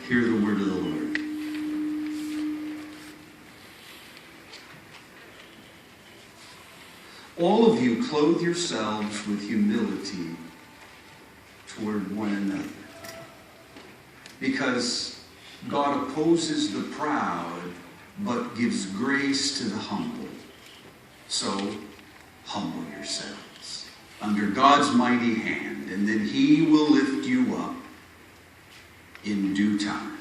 Hear the word of the Lord. All of you clothe yourselves with humility toward one another, because God opposes the proud, but gives grace to the humble. So, humble yourselves under God's mighty hand, and then He will lift you up in due time.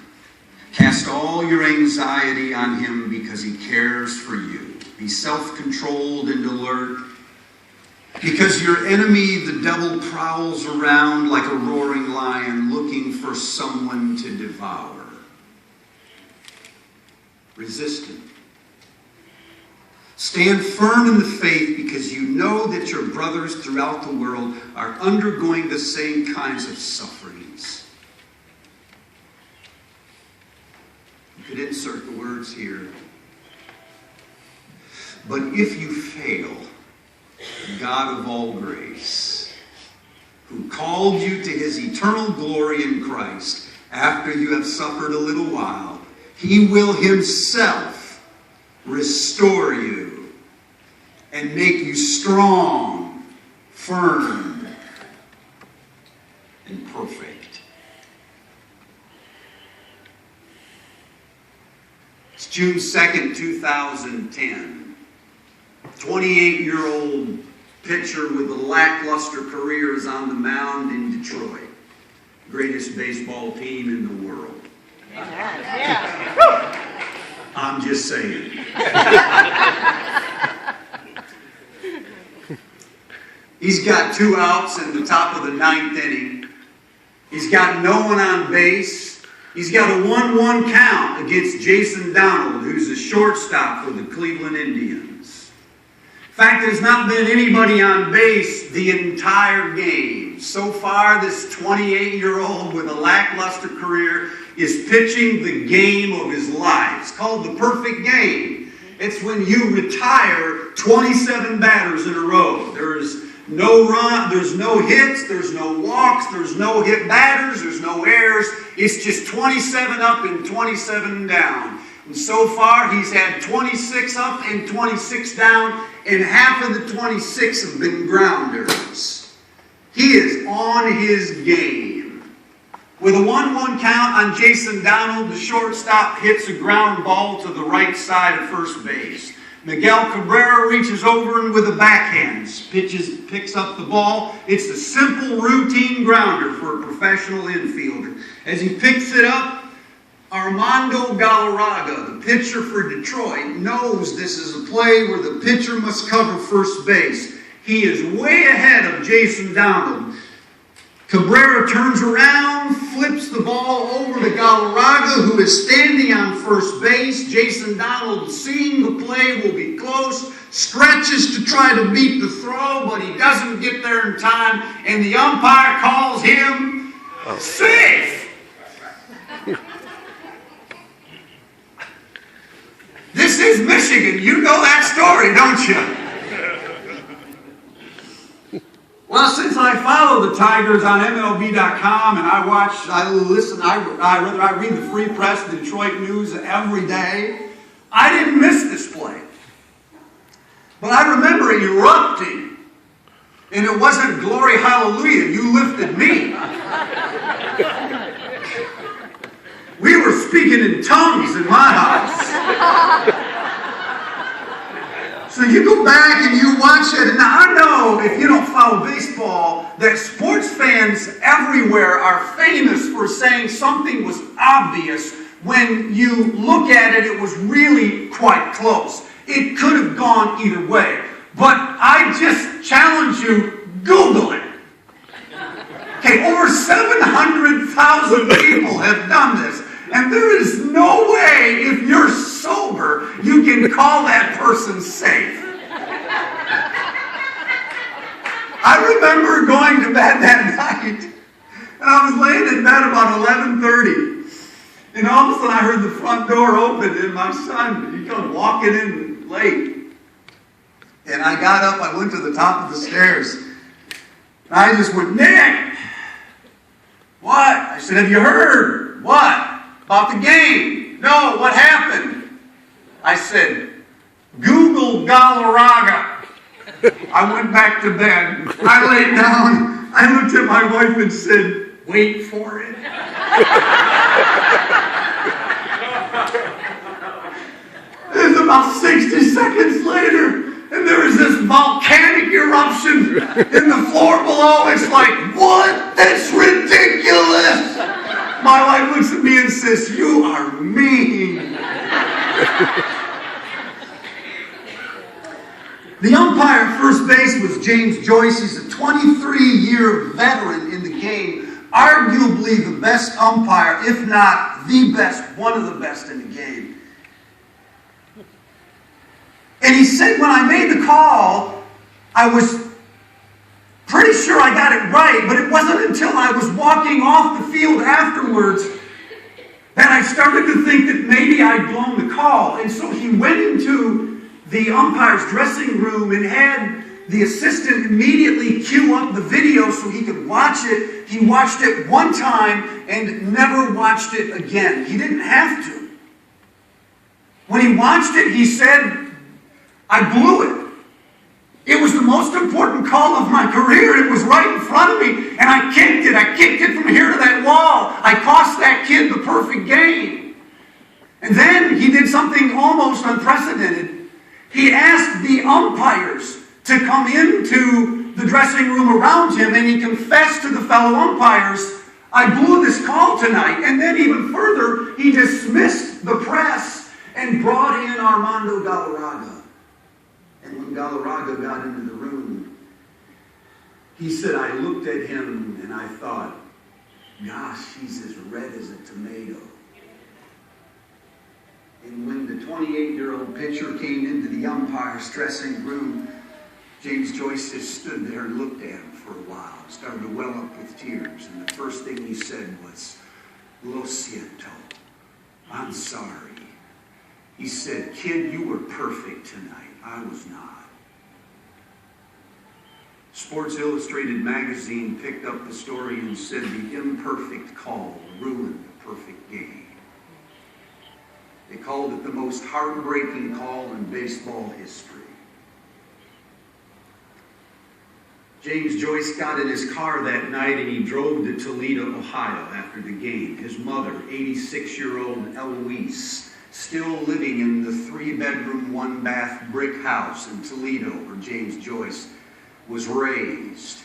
Cast all your anxiety on Him because He cares for you. Be self-controlled and alert, because your enemy, the devil, prowls around like a roaring lion looking for someone to devour. Resist him. Stand firm in the faith, because you know that your brothers throughout the world are undergoing the same kinds of sufferings. You could insert the words here. But if you fail, God of all grace, who called you to His eternal glory in Christ, after you have suffered a little while, He will Himself restore you and make you strong, firm, and perfect. It's June 2nd, 2010. 28-year-old pitcher with a lackluster career is on the mound in Detroit. Greatest baseball team in the world. Yeah. I'm just saying. He's got 2 outs in the top of the 9th inning. He's got no one on base. He's got a 1-1 count against Jason Donald, who's a shortstop for the Cleveland Indians. In fact, there's not been anybody on base the entire game. So far, this 28-year-old with a lackluster career is pitching the game of his life. It's called the perfect game. It's when you retire 27 batters in a row. There's no run, there's no hits, there's no walks, there's no hit batters, there's no errors. It's just 27 up and 27 down. And so far, he's had 26 up and 26 down, and half of the 26 have been grounders. He is on his game. With a 1-1 count on Jason Donald, the shortstop hits a ground ball to the right side of first base. Miguel Cabrera reaches over and with a backhand picks up the ball. It's a simple routine grounder for a professional infielder. As he picks it up, Armando Galarraga, the pitcher for Detroit, knows this is a play where the pitcher must cover first base. He is way ahead of Jason Donald. Cabrera turns around, flips the ball over to Galarraga, who is standing on first base. Jason Donald, seeing the play will be close, stretches to try to beat the throw, but he doesn't get there in time, and the umpire calls him safe. This is Michigan. You know that story, don't you? Well, since I follow the Tigers on MLB.com and I read the Free Press, the Detroit News every day, I didn't miss this play. But I remember erupting. And it wasn't glory hallelujah, you lifted me. We were speaking in tongues in my house. So you go back and you watch it. And now I know, if you don't follow baseball, that sports fans everywhere are famous for saying something was obvious. When you look at it, it was really quite close. It could have gone either way. But I just challenge you, Google it. Okay, over 700,000 people have done this. And there is no way, if you're sober, you can call that person safe. I remember going to bed that night, and I was laying in bed about 11:30. And all of a sudden I heard the front door open, and my son, he comes walking in late. And I got up, I went to the top of the stairs. And I just went, Nick! What? I said, have you heard? What? About the game. No, what happened? I said, Google Galarraga. I went back to bed. I laid down. I looked at my wife and said, wait for it. It was about 60 seconds later, and there was this volcanic eruption in the floor below. It's like, what? That's ridiculous. My wife looks at me and says, you are mean. The umpire at first base was James Joyce. He's a 23-year veteran in the game, arguably the best umpire, if not the best, one of the best in the game. And he said, when I made the call, I was pretty sure I got it right, but it wasn't until I was walking off the field afterwards that I started to think that maybe I'd blown the call. And so he went into the umpire's dressing room and had the assistant immediately cue up the video so he could watch it. He watched it one time and never watched it again. He didn't have to. When he watched it, he said, I blew it. It was the most important call of my career. It was right in front of me, and I kicked it. I kicked it from here to that wall. I cost that kid the perfect game. And then he did something almost unprecedented. He asked the umpires to come into the dressing room around him, and he confessed to the fellow umpires, I blew this call tonight. And then even further, he dismissed the press and brought in Armando Galarraga. And when Galarraga got into the room, he said, I looked at him and I thought, gosh, he's as red as a tomato. And when the 28-year-old pitcher came into the umpire's dressing room, James Joyce just stood there and looked at him for a while, started to well up with tears. And the first thing he said was, Lo siento, I'm sorry. He said, kid, you were perfect tonight. I was not. Sports Illustrated magazine picked up the story and said the imperfect call ruined the perfect game. They called it the most heartbreaking call in baseball history. James Joyce got in his car that night and he drove to Toledo, Ohio after the game. His mother, 86-year-old Eloise, still living in the 3-bedroom, 1-bath brick house in Toledo where James Joyce was raised.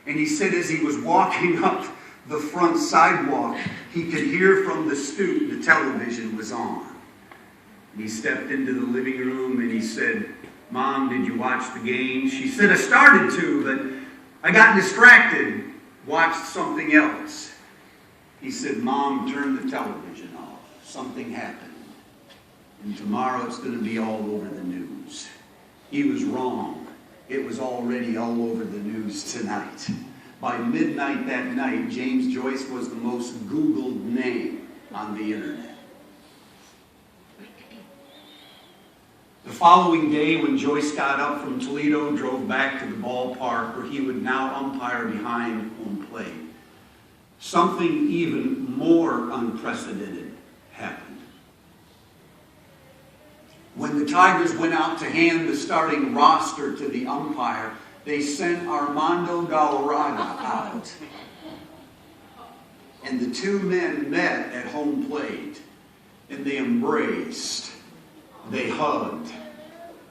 And he said as he was walking up the front sidewalk, he could hear from the stoop the television was on. And he stepped into the living room and he said, Mom, did you watch the game? She said, I started to, but I got distracted, watched something else. He said, Mom, turn the television off. Something happened. And tomorrow it's going to be all over the news. He was wrong. It was already all over the news tonight. By midnight that night, James Joyce was the most Googled name on the internet. The following day, when Joyce got up from Toledo, drove back to the ballpark where he would now umpire behind home plate, something even more unprecedented happened. When the Tigers went out to hand the starting roster to the umpire, they sent Armando Galarraga out. And the two men met at home plate, and they embraced. They hugged.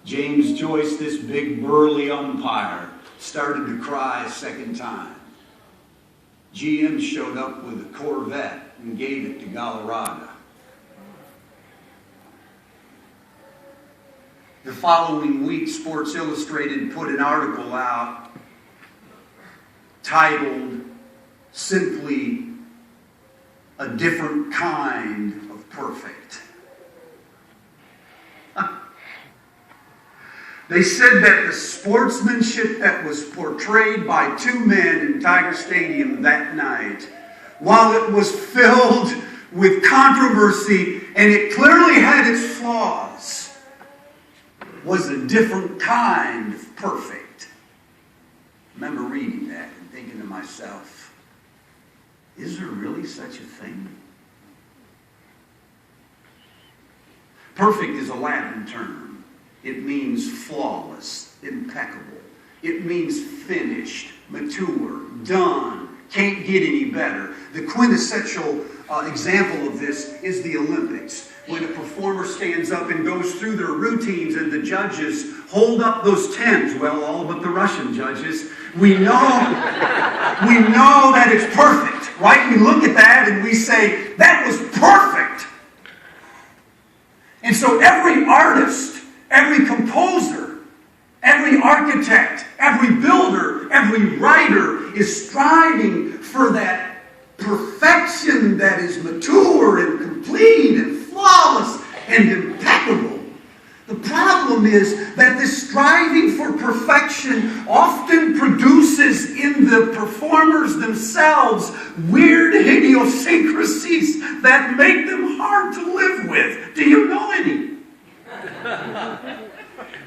James Joyce, this big burly umpire, started to cry a second time. GM showed up with a Corvette and gave it to Galarraga. The following week, Sports Illustrated put an article out titled simply, A Different Kind of Perfect. They said that the sportsmanship that was portrayed by two men in Tiger Stadium that night, while it was filled with controversy and it clearly had its flaws, was a different kind of perfect. I remember reading that and thinking to myself, is there really such a thing? Perfect is a Latin term. It means flawless, impeccable. It means finished, mature, done, can't get any better. The quintessential example of this is the Olympics. When a performer stands up and goes through their routines and the judges hold up those 10s, well, all but the Russian judges, we know that it's perfect, right? We look at that and we say, that was perfect. And so every artist, every composer, every architect, every builder, every writer is striving for that perfection that is mature and complete and flawless and impeccable. The problem is that this striving for perfection often produces in the performers themselves weird idiosyncrasies that make them hard to live with. Do you know any?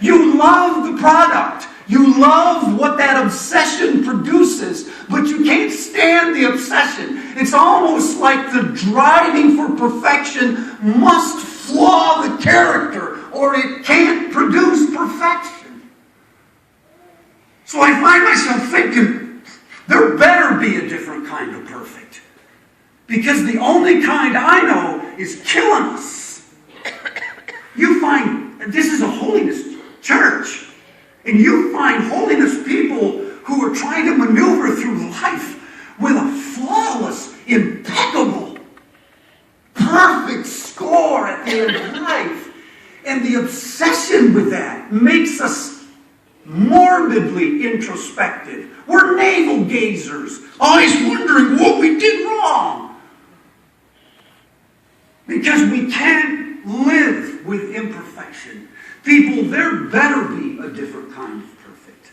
You love the product. You love what that obsession produces, but you can't stand the obsession. It's almost like the driving for perfection must flaw the character, or it can't produce perfection. So I find myself thinking, there better be a different kind of perfect. Because the only kind I know is killing us. You find, this is a holiness church. And you find holiness people who are trying to maneuver through life with a flawless, impeccable, perfect score at the end of life. And the obsession with that makes us morbidly introspective. We're navel gazers, always wondering what we did wrong. Because we can't live with imperfection. People, there better be a different kind of perfect.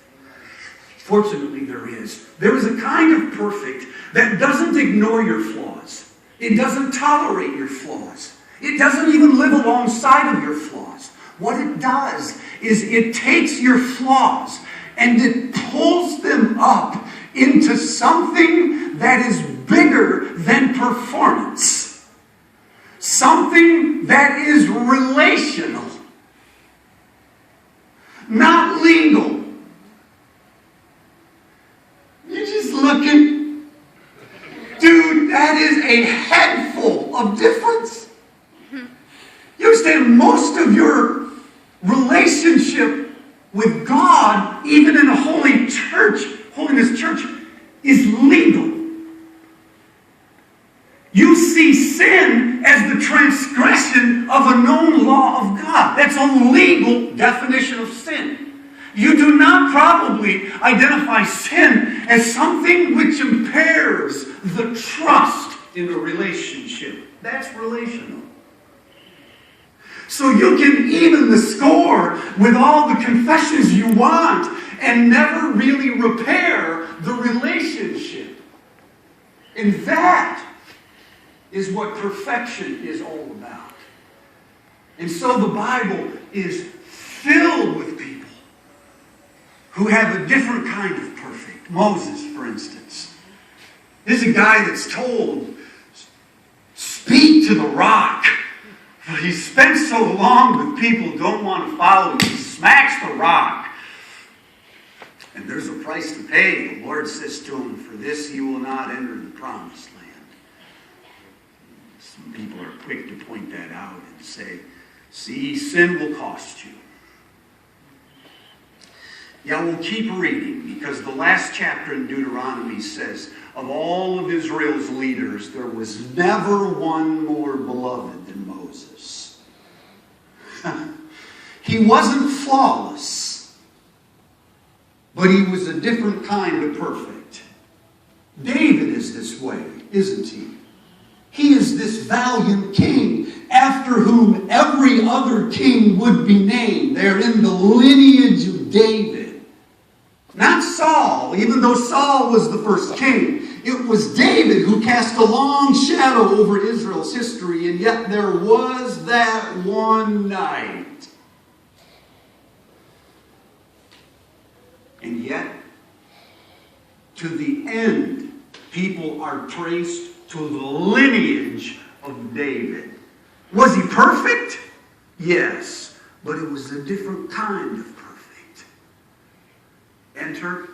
Fortunately, there is. There is a kind of perfect that doesn't ignore your flaws. It doesn't tolerate your flaws. It doesn't even live alongside of your flaws. What it does is it takes your flaws and it pulls them up into something that is bigger than performance. Something that is relational. Not legal. You're just looking. Dude, that is a head full of difference. You understand, most of your relationship with God, even in a holy church, holiness church, is legal. You see sin as the transgression of a known law of God. That's a legal definition of sin. You do not probably identify sin as something which impairs the trust in a relationship. That's relational. So you can even the score with all the confessions you want and never really repair the relationship. And that is what perfection is all about. And so the Bible is filled with people who have a different kind of perfect. Moses, for instance. This is a guy that's told, speak to the rock. But he spent so long with people who don't want to follow him. He smacks the rock. And there's a price to pay. The Lord says to him, for this you will not enter the promised land. Some people are quick to point that out and say, see, sin will cost you. Yeah, we'll keep reading because the last chapter in Deuteronomy says, of all of Israel's leaders, there was never one more beloved than Moses. He wasn't flawless, but he was a different kind of perfect. David is this way, isn't he? He is this valiant king after whom every other king would be named. They're in the lineage of David. Not Saul, even though Saul was the first king. It was David who cast a long shadow over Israel's history, and yet there was that one night. And yet, to the end, people are traced to the lineage of David. Was he perfect? Yes, but it was a different kind of perfect. Enter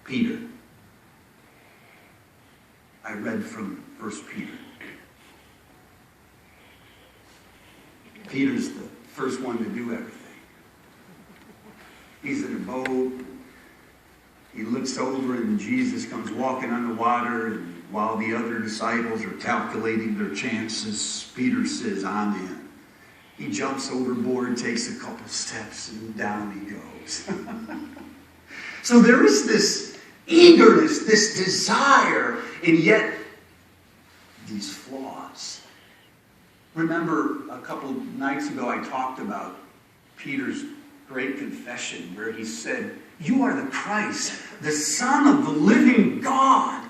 Peter. I read from 1 Peter. Peter's the first one to do everything. He's in a boat. He looks over and Jesus comes walking on the water. And while the other disciples are calculating their chances, Peter says, I'm in. He jumps overboard, takes a couple steps, and down he goes. So there is this eagerness, this desire, and yet these flaws. Remember a couple nights ago I talked about Peter's great confession where he said, you are the Christ, the Son of the living God.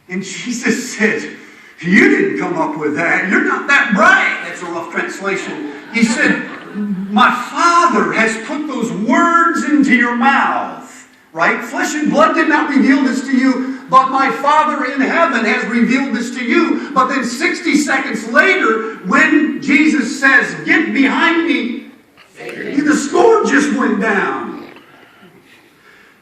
And Jesus said, you didn't come up with that. You're not that bright. That's a rough translation. He said, my Father has put those words into your mouth. Right? Flesh and blood did not reveal this to you, but my Father in heaven has revealed this to you. But then 60 seconds later, when Jesus says, get behind me, the score just went down.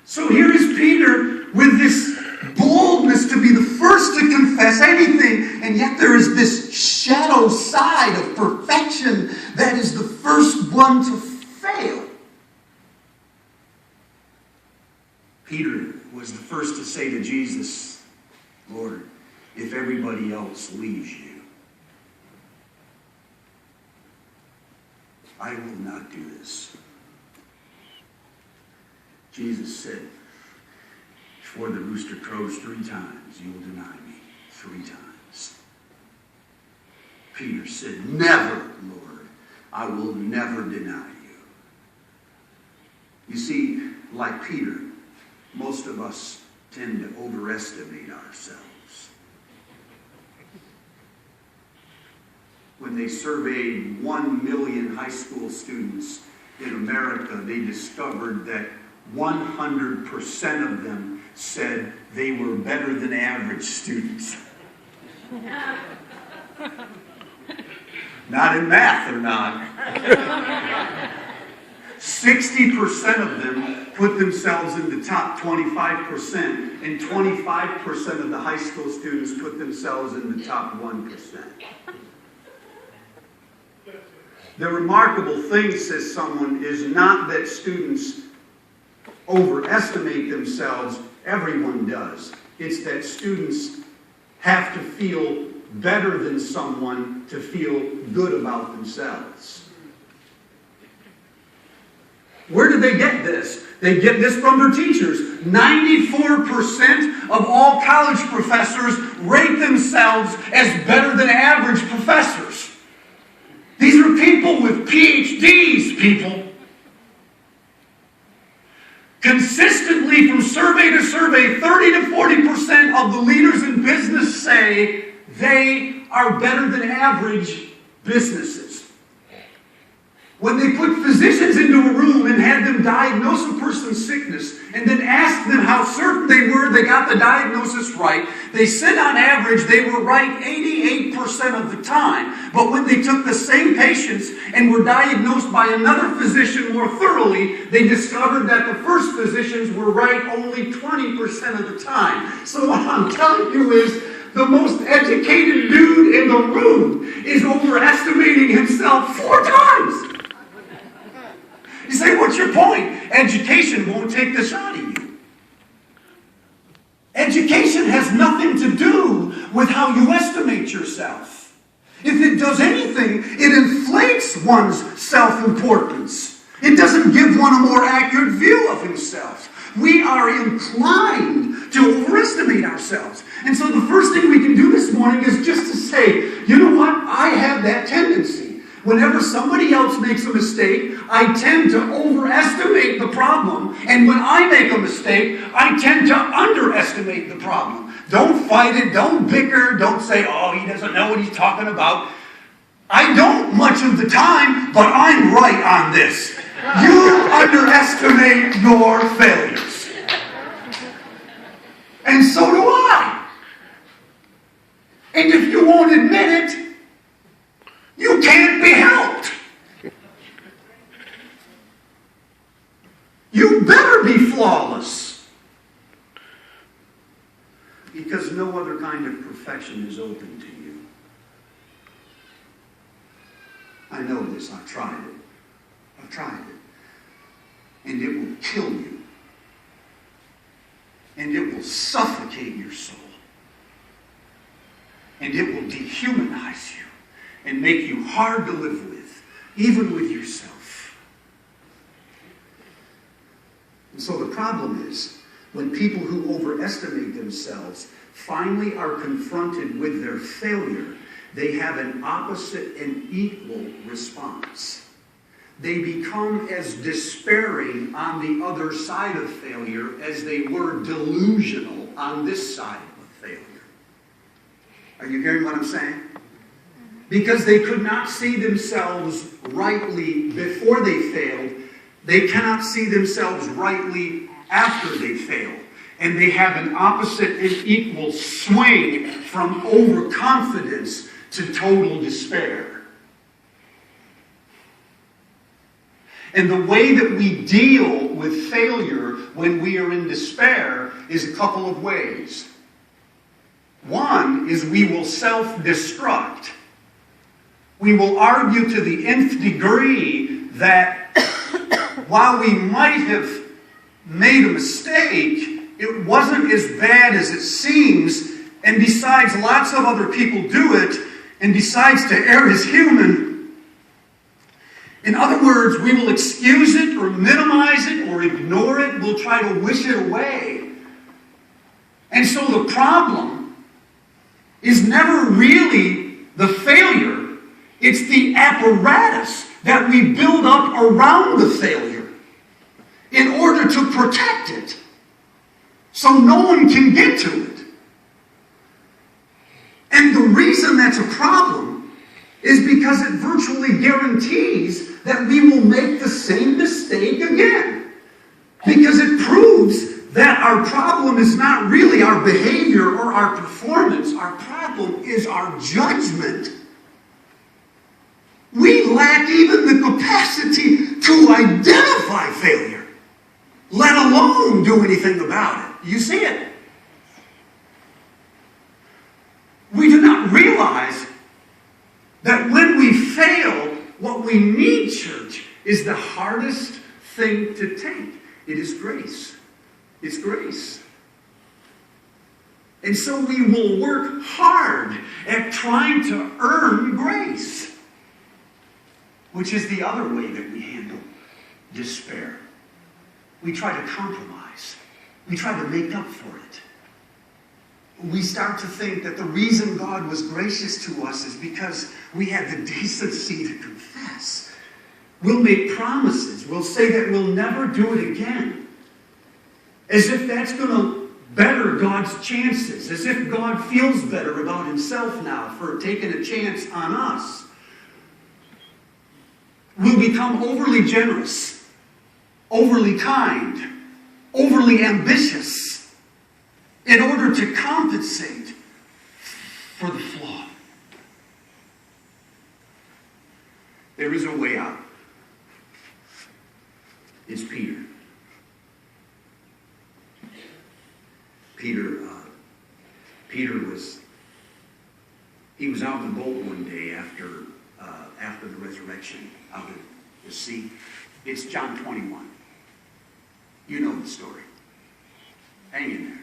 So here is Peter with this boldness to be the first to confess anything, and yet there is this shadow side of perfection that is the first one to fail. Peter was the first to say to Jesus, Lord, if everybody else leaves you, I will not do this. Jesus said, before the rooster crows 3 times, you will deny me 3 times. Peter said, never, Lord, I will never deny you. You see, like Peter, most of us tend to overestimate ourselves. When they surveyed 1 million high school students in America, they discovered that 100% of them said they were better than average students. Not in math, they're not. 60% of them put themselves in the top 25%, and 25% of the high school students put themselves in the top 1%. The remarkable thing, says someone, is not that students overestimate themselves. Everyone does. It's that students have to feel better than someone to feel good about themselves. Where do they get this? They get this from their teachers. 94% of all college professors rate themselves as better than average professors. These are people with PhDs, people. Consistently, from survey to survey, 30 to 40% of the leaders in business say they are better than average businesses. When they put physicians into a room and had them diagnose a person's sickness and then asked them how certain they were they got the diagnosis right, they said on average they were right 88% of the time. But when they took the same patients and were diagnosed by another physician more thoroughly, they discovered that the first physicians were right only 20% of the time. So what I'm telling you is, the most educated dude in the room is overestimating himself 4 times. You say, what's your point? Education won't take this out of you. Education has nothing to do with how you estimate yourself. If it does anything, it inflates one's self-importance. It doesn't give one a more accurate view of himself. We are inclined to overestimate ourselves. And so the first thing we can do this morning is just to say, you know what? I have that tendency. Whenever somebody else makes a mistake, I tend to overestimate the problem. And when I make a mistake, I tend to underestimate the problem. Don't fight it. Don't bicker. Don't say, oh, he doesn't know what he's talking about. I don't much of the time, but I'm right on this. You underestimate your failures. And so do I. And if you won't admit it, Because no other kind of perfection is open to you. I know this. I've tried it. I've tried it. And it will kill you. And it will suffocate your soul. And it will dehumanize you and make you hard to live with, even with yourself. And so the problem is, when people who overestimate themselves finally are confronted with their failure, they have an opposite and equal response. They become as despairing on the other side of failure as they were delusional on this side of failure. Are you hearing what I'm saying? Because they could not see themselves rightly before they failed, they cannot see themselves rightly after they fail. And they have an opposite and equal swing from overconfidence to total despair. And the way that we deal with failure when we are in despair is a couple of ways. One is we will self-destruct. We will argue to the nth degree that while we might have made a mistake, it wasn't as bad as it seems, and besides, lots of other people do it, and besides, to err is human. In other words, we will excuse it or minimize it or ignore it. We'll try to wish it away. And so the problem is never really the failure. It's the apparatus that we build up around the failure in order to protect it so no one can get to it. And the reason that's a problem is because it virtually guarantees that we will make the same mistake again. Because it proves that our problem is not really our behavior or our performance. Our problem is our judgment. We lack even the capacity to identify failure, let alone do anything about it. You see it? We do not realize that when we fail, what we need, church, is the hardest thing to take. It is grace. It's grace. And so we will work hard at trying to earn grace, which is the other way that we handle despair. We try to compromise. We try to make up for it. We start to think that the reason God was gracious to us is because we had the decency to confess. We'll make promises. We'll say that we'll never do it again. As if that's going to better God's chances. As if God feels better about himself now for taking a chance on us. We'll become overly generous, overly kind, overly ambitious in order to compensate for the flaw. There is a way out. It's Peter. He was out in the boat one day after the resurrection, out at the sea. It's John 21. You know the story. Hang in there.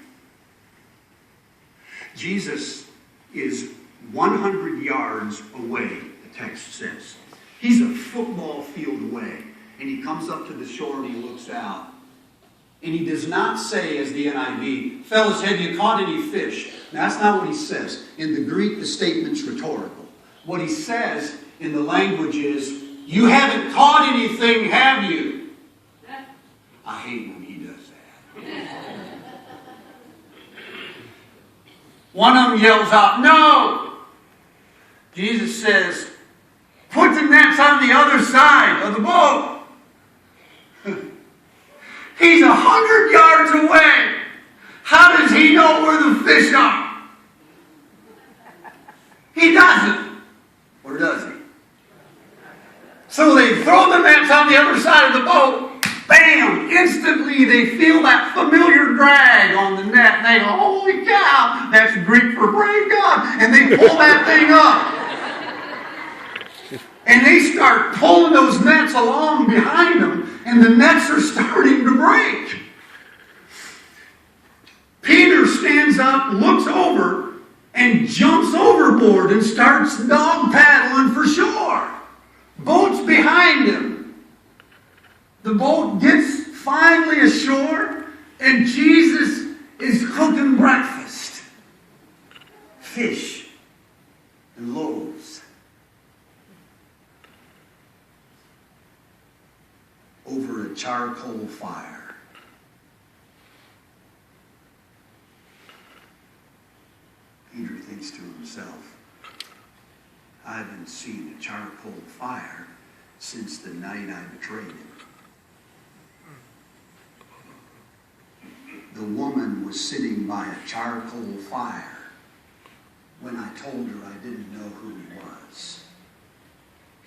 Jesus is 100 yards away, the text says. He's a football field away. And he comes up to the shore and he looks out. And he does not say, as the NIV, fellas, have you caught any fish? Now, that's not what he says. In the Greek, the statement's rhetorical. What he says in the language is, you haven't caught anything, have you? I hate when he does that. One of them yells out, no! Jesus says, put the nets on the other side of the boat. He's 100 yards away. How does he know where the fish are? He doesn't. Or does he? So they throw the nets on the other side of the boat. Bam! Instantly they feel that familiar drag on the net. And they go, holy cow, Greek for pray God. And they pull that thing up. And they start pulling those nets along behind them, and the nets are starting to break. Peter stands up, looks over, and jumps overboard and starts dog paddling for shore. Boat's behind him. The boat gets finally ashore, and Jesus is cooking breakfast. Fish and loaves. Over a charcoal fire. Peter thinks to himself, I haven't seen a charcoal fire since the night I betrayed him. The woman was sitting by a charcoal fire when I told her I didn't know who he was.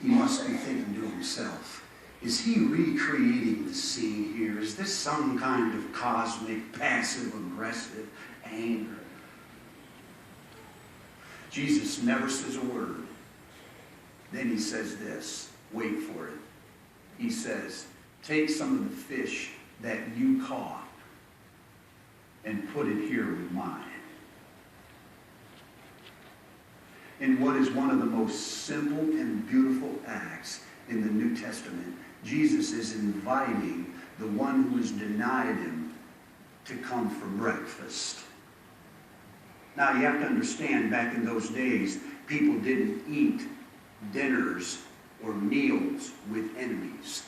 He must be thinking to himself, is he recreating the scene here? Is this some kind of cosmic, passive-aggressive anger? Jesus never says a word. Then he says this. Wait for it. He says, take some of the fish that you caught and put it here with mine. In what is one of the most simple and beautiful acts in the New Testament, Jesus is inviting the one who has denied him to come for breakfast. Now you have to understand, back in those days, people didn't eat dinners or meals with enemies.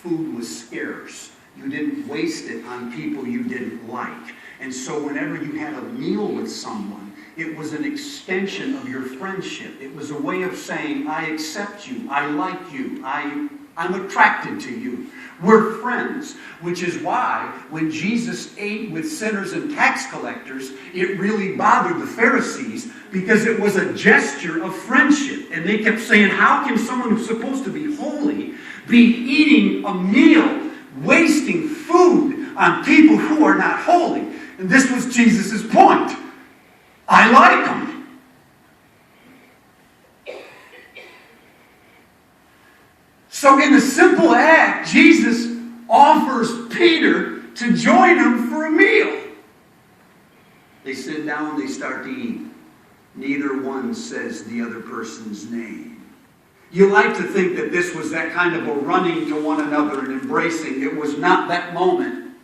Food was scarce. You didn't waste it on people you didn't like. And so whenever you had a meal with someone, it was an extension of your friendship. It was a way of saying, I accept you, I like you, I'm attracted to you. We're friends, which is why when Jesus ate with sinners and tax collectors, it really bothered the Pharisees because it was a gesture of friendship. And they kept saying, how can someone who's supposed to be holy be eating a meal, wasting food on people who are not holy? And this was Jesus' point. I like them. So in a simple act, Jesus offers Peter to join him for a meal. They sit down, they start to eat. Neither one says the other person's name. You like to think that this was that kind of a running to one another and embracing. It was not that moment.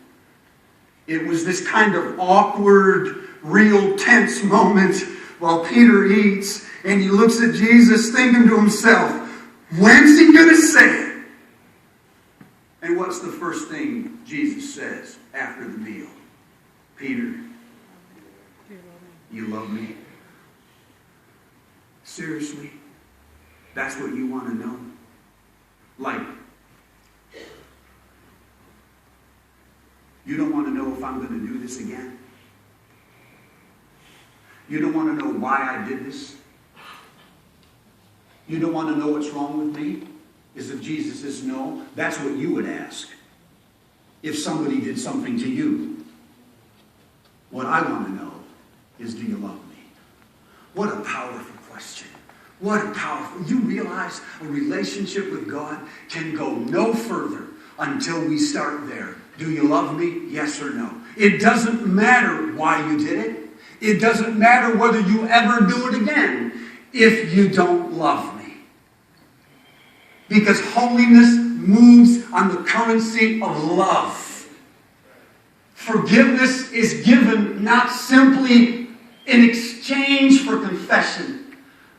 It was this kind of awkward, real tense moment while Peter eats and he looks at Jesus thinking to himself, when's he going to say it? And what's the first thing Jesus says after the meal? Peter, you love me? Seriously? That's what you want to know? Like, you don't want to know if I'm going to do this again? You don't want to know why I did this? You don't want to know what's wrong with me? Is if Jesus says no, that's what you would ask. If somebody did something to you. What I want to know is, do you love me? What a powerful question. What a powerful... You realize a relationship with God can go no further until we start there. Do you love me? Yes or no? It doesn't matter why you did it. It doesn't matter whether you ever do it again if you don't love me. Because holiness moves on the currency of love. Forgiveness is given not simply in exchange for confession,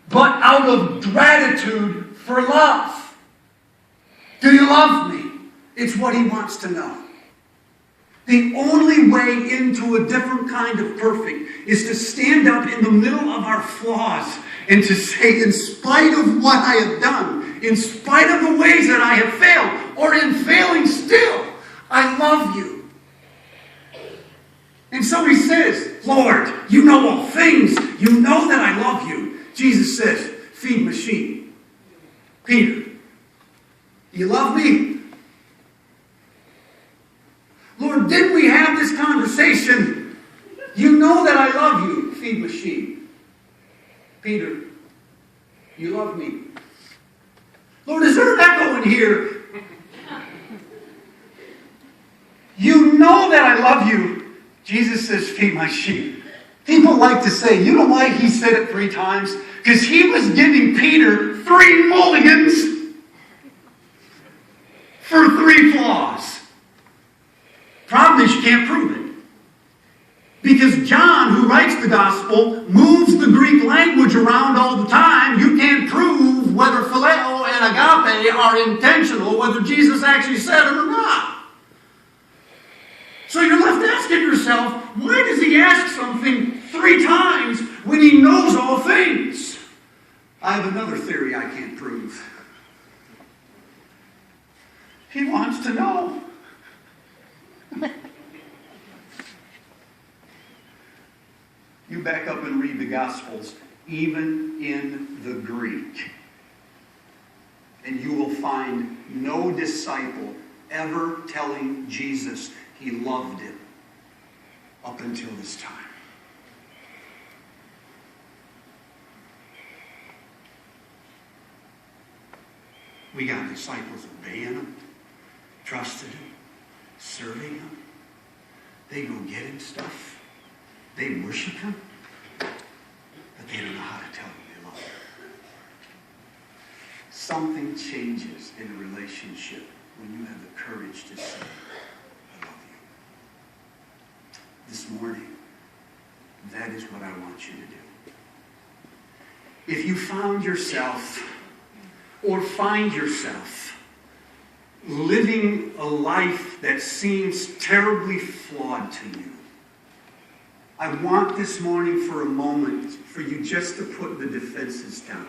but out of gratitude for love. Do you love me? It's what he wants to know. The only way into a different kind of perfect is to stand up in the middle of our flaws and to say, in spite of what I have done, in spite of the ways that I have failed, or in failing still, I love you. And so he says, Lord, you know all things. You know that I love you. Jesus says, feed my sheep. Peter, you love me? Lord, didn't we have this conversation? You know that I love you. feed my sheep. Peter, you love me. Lord, is there an echo in here? You know that I love you. Jesus says, feed my sheep. People like to say, you know why he said it 3 times? Because he was giving Peter 3 mulligans for 3 flaws. Problem is you can't prove it. Because John, who writes the gospel, moves the Greek language around all the time. You can't prove whether phileo and agape are intentional, whether Jesus actually said it or not. So you're left asking yourself, why does he ask something 3 times when he knows all things? I have another theory I can't prove. He wants to know. You back up and read the Gospels, even in the Greek, and you will find no disciple ever telling Jesus he loved him up until this time. We got disciples obeying him, trusting him, serving him. They go get him stuff. They worship him, but they don't know how to tell him they love him. Something changes in a relationship when you have the courage to say, I love you. This morning, that is what I want you to do. If you found yourself or find yourself living a life that seems terribly flawed to you, I want this morning for a moment for you just to put the defenses down.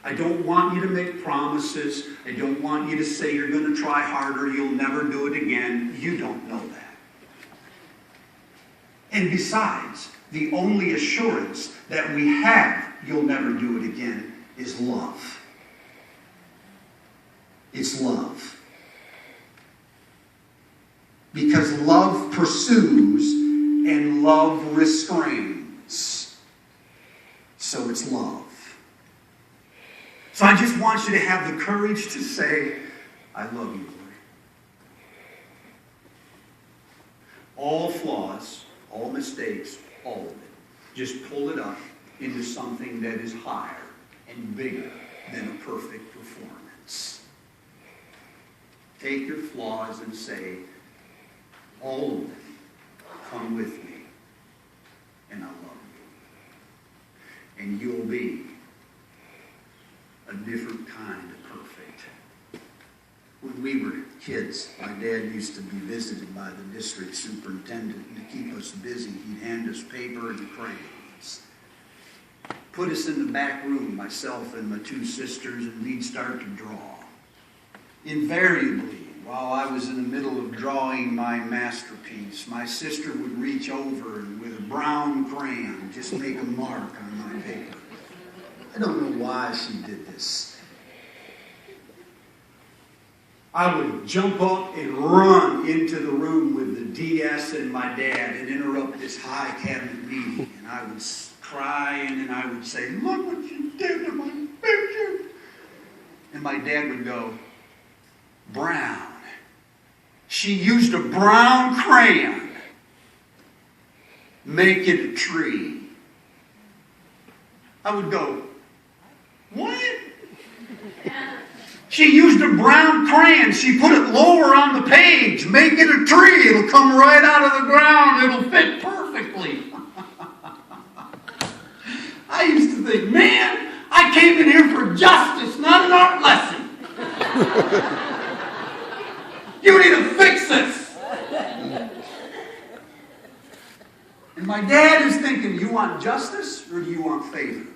I don't want you to make promises. I don't want you to say you're going to try harder, you'll never do it again. You don't know that. And besides, the only assurance that we have you'll never do it again is love. It's love. Because love pursues and love restrains. So it's love. So I just want you to have the courage to say, I love you, Lord. All flaws, all mistakes, all of it. Just pull it up into something that is higher and bigger than a perfect performance. Take your flaws and say, all of them, come with me, and I love you. And you'll be a different kind of perfect. When we were kids, my dad used to be visited by the district superintendent, and to keep us busy, he'd hand us paper and crayons. Put us in the back room, myself and my 2 sisters, and we'd start to draw. Invariably, while I was in the middle of drawing my masterpiece, my sister would reach over and with a brown crayon just make a mark on my paper. I don't know why she did this. I would jump up and run into the room with the DS and my dad and interrupt this high cabinet meeting. And I would cry and I would say, look what you did to my picture. And my dad would go, brown. She used a brown crayon. Make it a tree. I would go, what? She used a brown crayon. She put it lower on the page. Make it a tree. It'll come right out of the ground. It'll fit perfectly. I used to think, man, I came in here for justice, not an art lesson. You need to fix this. And my dad is thinking, you want justice or do you want favor?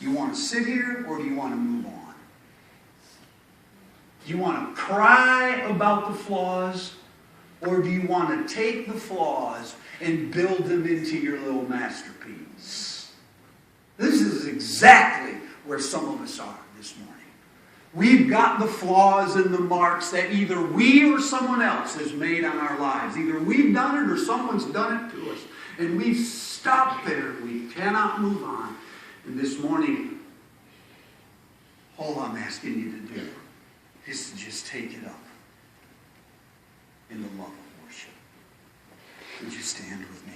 Do you want to sit here or do you want to move on? Do you want to cry about the flaws or do you want to take the flaws and build them into your little masterpiece? This is exactly where some of us are this morning. We've got the flaws and the marks that either we or someone else has made on our lives. Either we've done it or someone's done it to us. And we've stopped there. We cannot move on. And this morning, all I'm asking you to do is to just take it up in the love of worship. Would you stand with me?